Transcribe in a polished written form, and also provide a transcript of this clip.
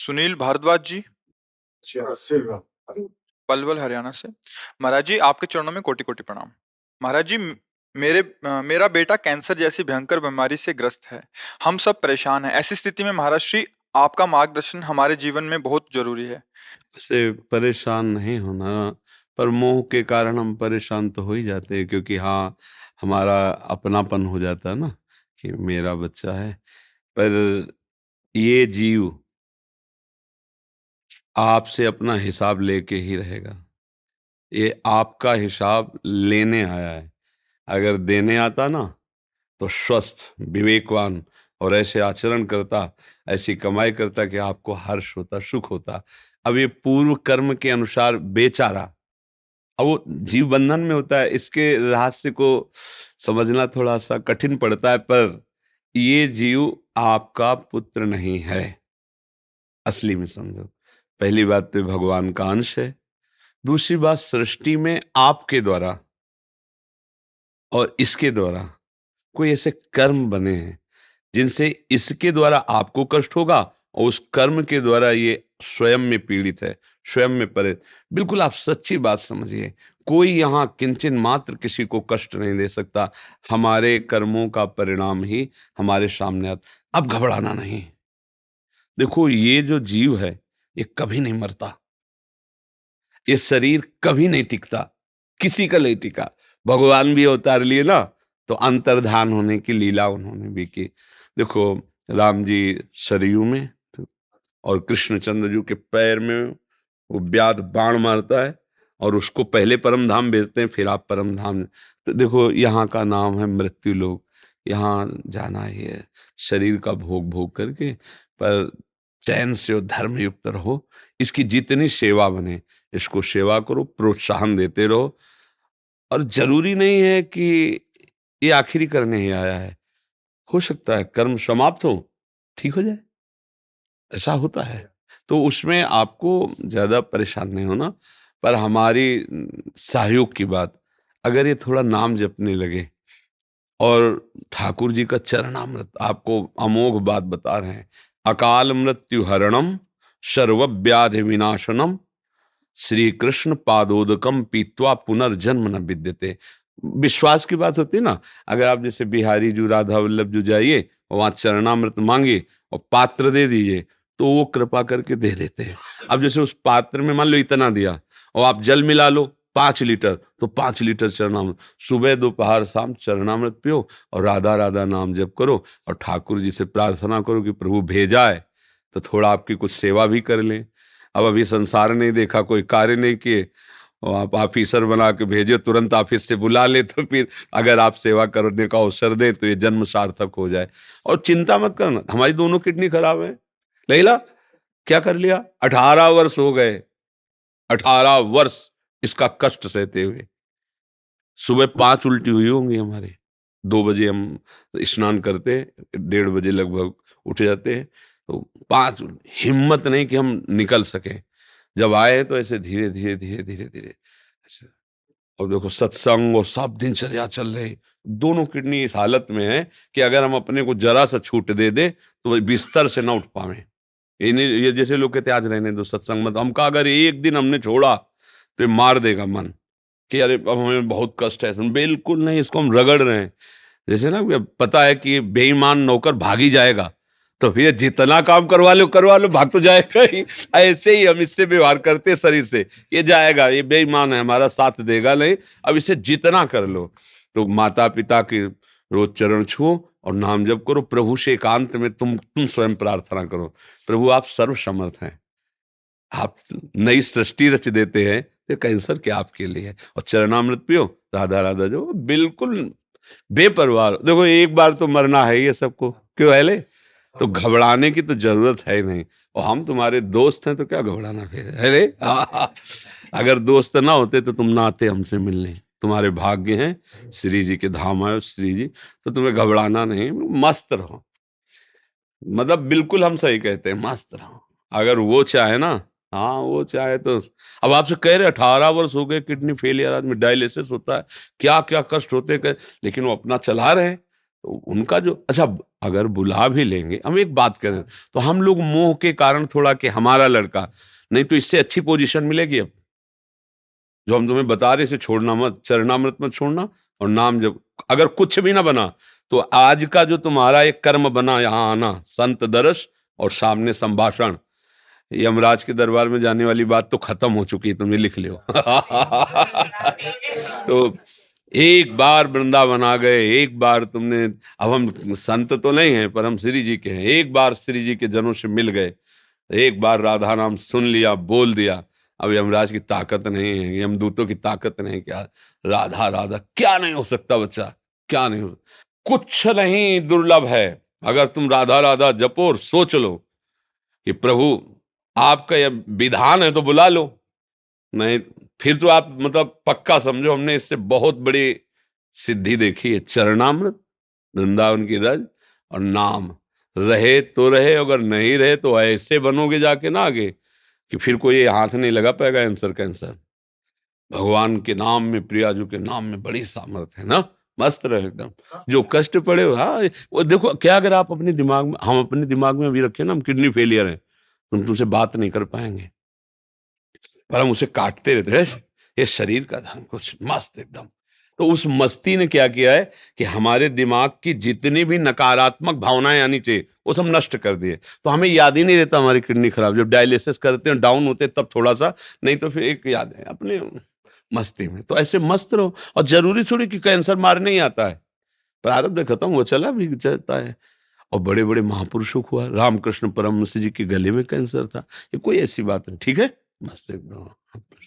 सुनील भारद्वाज जी, पलवल हरियाणा से। महाराज जी, आपके चरणों में कोटि कोटि प्रणाम। महाराज जी, मेरा बेटा कैंसर जैसी भयंकर बीमारी से ग्रस्त है। हम सब परेशान हैं। ऐसी स्थिति में महाराज श्री, आपका मार्गदर्शन हमारे जीवन में बहुत जरूरी है। से परेशान नहीं होना, पर मोह के कारण हम परेशान तो हो ही जाते हैं, क्योंकि हाँ, हमारा अपनापन हो जाता है ना कि मेरा बच्चा है। पर ये जीव आपसे अपना हिसाब लेके ही रहेगा। ये आपका हिसाब लेने आया है। अगर देने आता ना, तो स्वस्थ, विवेकवान और ऐसे आचरण करता, ऐसी कमाई करता कि आपको हर्ष होता, सुख होता। अब ये पूर्व कर्म के अनुसार बेचारा, अब वो जीव बंधन में होता है। इसके रहस्य को समझना थोड़ा सा कठिन पड़ता है, पर ये जीव आपका पुत्र नहीं है। असली में समझो, पहली बात तो भगवान का अंश है। दूसरी बात, सृष्टि में आपके द्वारा और इसके द्वारा कोई ऐसे कर्म बने हैं जिनसे इसके द्वारा आपको कष्ट होगा, और उस कर्म के द्वारा ये स्वयं में पीड़ित है, स्वयं में परे। बिल्कुल आप सच्ची बात समझिए, कोई यहाँ किंचन मात्र किसी को कष्ट नहीं दे सकता। हमारे कर्मों का परिणाम ही हमारे सामने आता। अब घबराना नहीं। देखो, ये जो जीव है, ये कभी नहीं मरता। ये शरीर कभी नहीं टिकता, किसी का नहीं टिका। भगवान भी अवतार लिए ना, तो अंतर्धान होने की लीला उन्होंने भी की। देखो, राम जी सरयू में, और कृष्णचंद्र जी के पैर में वो व्याध बाण मारता है, और उसको पहले परम धाम भेजते हैं, फिर आप परम धाम। तो देखो, यहाँ का नाम है मृत्यु लोक। यहाँ जाना ही है, शरीर का भोग भोग करके, पर चैन से और धर्म युक्त रहो। इसकी जितनी सेवा बने, इसको सेवा करो, प्रोत्साहन देते रहो। और जरूरी नहीं है कि ये आखिरी करने ही आया है। हो सकता है कर्म समाप्त हो, ठीक हो जाए, ऐसा होता है। तो उसमें आपको ज्यादा परेशान नहीं होना। पर हमारी सहयोग की बात, अगर ये थोड़ा नाम जपने लगे, और ठाकुर जी का चरणामृत आपको अमोघ बात बता रहे हैं। अकाल मृत्यु हरणम, सर्व व्याधि विनाशनम, श्री कृष्ण पादोदकम पीत्वा पुनर्जन्म न विद्यते। विश्वास की बात होती है ना। अगर आप जैसे बिहारी जी, राधा वल्लभ जी जाइए, और वहां चरणामृत मांगे और पात्र दे दीजिए, तो वो कृपा करके दे देते हैं। अब जैसे उस पात्र में मान लो इतना दिया, और आप जल मिला लो 5 लीटर, तो 5 लीटर चरणामृत, सुबह दोपहर शाम चरणामृत पियो, और राधा राधा नाम जप करो, और ठाकुर जी से प्रार्थना करो कि प्रभु भेजा है तो थोड़ा आपकी कुछ सेवा भी कर लें। अब अभी संसार नहीं देखा, कोई कार्य नहीं किए, और आप ऑफिसर बना के भेजे, तुरंत ऑफिस से बुला ले, तो फिर अगर आप सेवा करने का अवसर दे तो ये जन्म सार्थक हो जाए। और चिंता मत करना, हमारी दोनों किडनी खराब है। लैला, क्या कर लिया? 18 वर्ष हो गए, 18 वर्ष इसका कष्ट सहते हुए। सुबह 5 उल्टी हुई होंगी हमारे। 2 बजे हम स्नान करते हैं, 1:30 बजे लगभग उठ जाते हैं, तो 5, हिम्मत नहीं कि हम निकल सके। जब आए तो ऐसे धीरे धीरे धीरे धीरे धीरे ऐसे। और देखो, सत्संग और सब दिनचर्या चल रही, दोनों किडनी इस हालत में है कि अगर हम अपने को जरा सा छूट दे दे तो वो बिस्तर से ना उठ पावे। ये नहीं, ये जैसे लोग कहते आज रहने दो सत्संग मत, हमका अगर एक दिन हमने छोड़ा तो ये मार देगा मन कि अरे अब हमें बहुत कष्ट है। बिल्कुल नहीं, इसको हम रगड़ रहे हैं। जैसे ना, पता है कि बेईमान नौकर भाग ही जाएगा, तो फिर जितना काम करवा लो, भाग तो जाएगा ही। ऐसे ही हम इससे व्यवहार करते शरीर से, ये जाएगा, ये बेईमान है, हमारा साथ देगा नहीं, अब इसे जितना कर लो। तो माता पिता के रोज चरण छुओ और नाम जप करो। प्रभु से एकांत में तुम स्वयं प्रार्थना करो, प्रभु आप सर्व समर्थ हैं, आप नई सृष्टि रच देते हैं, तो कैंसर क्या आपके लिए है। और चरणामृत पियो, राधा राधा जो, बिल्कुल बेपरवाह। देखो, एक बार तो मरना है ये सबको, क्यों है ले, तो घबराने की तो जरूरत है नहीं। और हम तुम्हारे दोस्त हैं, तो क्या घबराना फिर है ले। अगर दोस्त ना होते तो तुम ना आते हमसे मिलने। तुम्हारे भाग्य हैं, श्री जी के धाम आए श्री जी, तो तुम्हें घबराना नहीं, मस्त रहो। मतलब बिल्कुल हम सही कहते हैं, मस्त रहो। अगर वो चाहे ना, हाँ वो चाहे तो। अब आपसे कह रहे 18 वर्ष हो गए, किडनी फेलियर, आदमी डायलिसिस होता है, क्या क्या कष्ट होते कर, लेकिन वो अपना चला रहे हैं। तो उनका जो अच्छा, अगर बुला भी लेंगे, हम एक बात करें, तो हम लोग मोह के कारण थोड़ा कि हमारा लड़का, नहीं तो इससे अच्छी पोजीशन मिलेगी अब, जो हम तुम्हें बता रहे, इसे छोड़ना मत, चरणामृत मत छोड़ना। और नाम जब अगर कुछ भी ना बना, तो आज का जो तुम्हारा एक कर्म बना, यहाँ आना, संत दर्श और सामने संभाषण, यमराज के दरबार में जाने वाली बात तो खत्म हो चुकी है, तुम्हें लिख लियो। तो एक बार वृंदावन आ गए, एक बार तुमने, अब हम संत तो नहीं हैं पर हम श्री जी के हैं, एक बार श्री जी के जनों से मिल गए, एक बार राधा नाम सुन लिया, बोल दिया, अब यमराज की ताकत नहीं है, यमदूतों की ताकत नहीं, क्या राधा राधा क्या नहीं हो सकता बच्चा, क्या नहीं हो, कुछ नहीं दुर्लभ है। अगर तुम राधा राधा जपो और सोच लो कि प्रभु आपका यह विधान है तो बुला लो, नहीं फिर तो आप मतलब पक्का समझो हमने इससे बहुत बड़ी सिद्धि देखी है। चरणामृत, वृंदावन की रज और नाम, रहे तो रहे, अगर नहीं रहे तो ऐसे बनोगे जाके ना आगे कि फिर कोई हाथ नहीं लगा पाएगा आंसर कैंसर। भगवान के नाम में, प्रियाजू के नाम में बड़ी सामर्थ्य है ना, मस्त रहे एकदम। जो कष्ट पड़े हो, हाँ वो देखो क्या, अगर आप अपने दिमाग में, हम अपने दिमाग में अभी रखे ना हम किडनी फेलियर है, हम तुमसे बात नहीं कर पाएंगे, पर हम उसे काटते रहते हैं, ये शरीर का धन कुछ मस्त एकदम। तो उस मस्ती ने क्या किया है कि हमारे दिमाग की जितनी भी नकारात्मक भावनाएं आनी चाहिए वो सब नष्ट कर दिए। तो हमें याद ही नहीं रहता हमारी किडनी खराब, जब डायलिसिस करते हैं डाउन होते हैं तब थोड़ा सा, नहीं तो फिर एक याद है अपने मस्ती में। तो ऐसे मस्त रहो, और जरूरी थोड़ी कि कैंसर मारने ही आता है, प्रारब्ध खत्म हो चला भी चलता है। और बड़े बड़े महापुरुषों को हुआ, रामकृष्ण परमहंस जी के गले में कैंसर था, ये कोई ऐसी बात नहीं, ठीक है, मस्त एकदम।